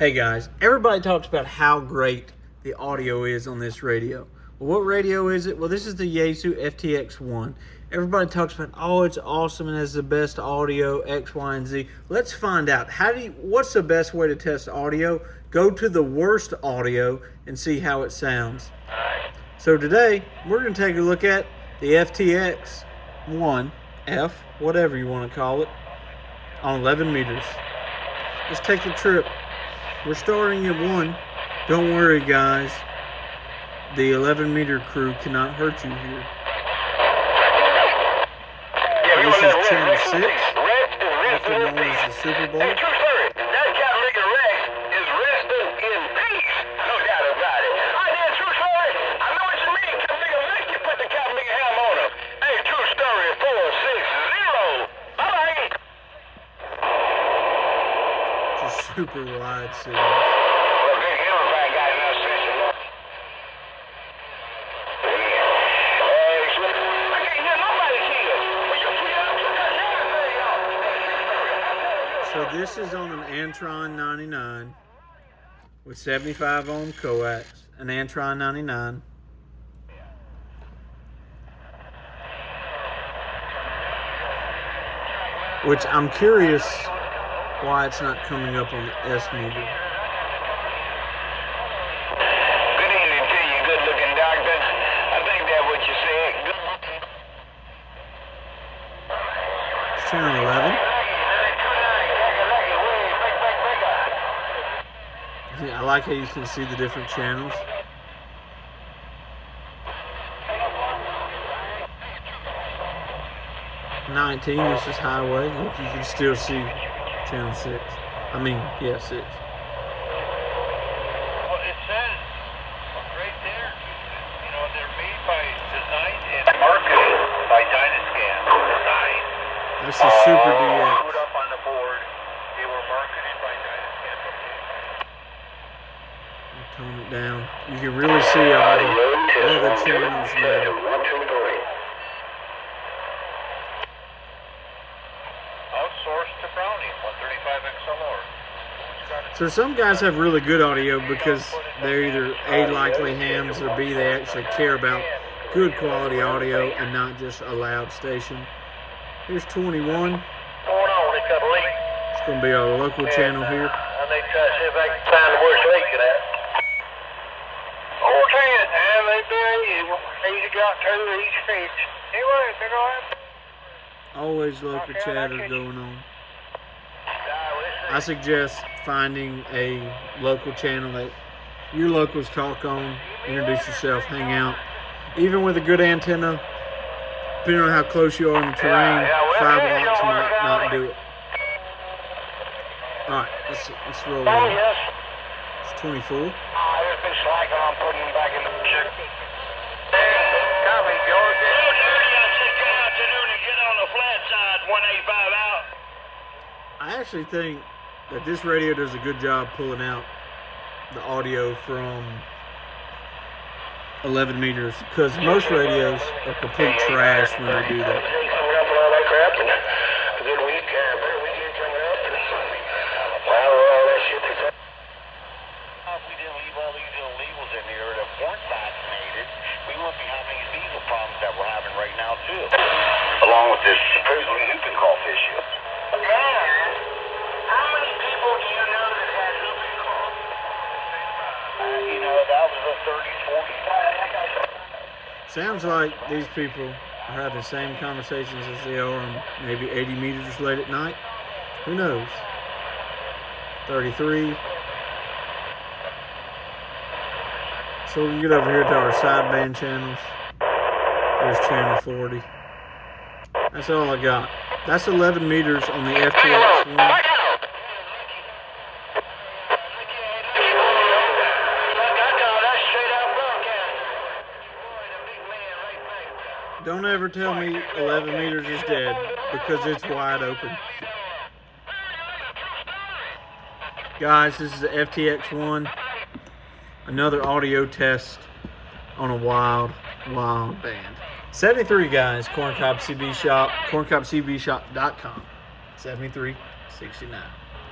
Hey guys, everybody talks about how great the audio is on this radio. Well, what radio is it? Well, this is the Yaesu FTX1. Everybody talks about, oh, it's awesome and has the best audio, X, Y, and Z. Let's find out. What's the best way to test audio? Go to the worst audio and see how it sounds. So today, we're going to take a look at the FTX1, F, whatever you want to call it, on 11 meters. Let's take the trip. We're starting at 1. Don't worry, guys. The 11-meter crew cannot hurt you here. This is Channel 6, also known as the Super Bowl. Super wide signals. So this is on an Antron 99 with 75 ohm coax, an Antron 99. Which I'm curious why it's not coming up on the S meter. Good evening to you, good looking doctor. I think that's what you said. It's channel 11. Yeah, I like how you can see the different channels. "19", this is highway. Look, you can still see channel 6. I mean, yeah, 6. Well, it says right there, you know, they're made by, designed and marketed by Dynascan. Designed. This is Super DX. Put up on the board. They were marketed by Dynascan. Tone it down. You can really see all the channels now. Outsourced to Brownie, 135 XLR. So some guys have really good audio because they're either A, likely hams, or B, they actually care about good quality audio and not just a loud station. Here's 21. Going on, they got a leak. It's going to be our local channel here. I may try to see if I can find the worst leak of that. Oh, can and they do. He's got 2 each feet. Anyway, they're going. Always local chatter going on. I suggest finding a local channel that your locals talk on, introduce yourself, hang out. Even with a good antenna, depending on how close you are in the terrain, 5 watts might not do it. Alright, let's roll on. It's 24. I've just been slacking on putting them back in the picture. Copy, George. Get on the flat side, 185 out. I actually think that this radio does a good job pulling out the audio from 11 meters because most radios are complete trash when they do that. If we didn't leave all these little labels in here that weren't vaccinated, we wouldn't be having these diesel problems that we're having right now too. Along with this supposedly whooping cough issue. Dan, how many people do you know that had whooping cough? You know, that was the 30s, 40s. Sounds like these people are having the same conversations as they are on maybe 80 meters late at night. Who knows? 33. So we can get over here to our sideband channels. There's channel 40. That's all I got. That's 11 meters on the FTX1. Don't ever tell me 11 meters is dead because it's wide open. Guys, this is the FTX1. Another audio test on a wild band. 73 guys, Corncob CB Shop, corncobcbshop.com. 7369.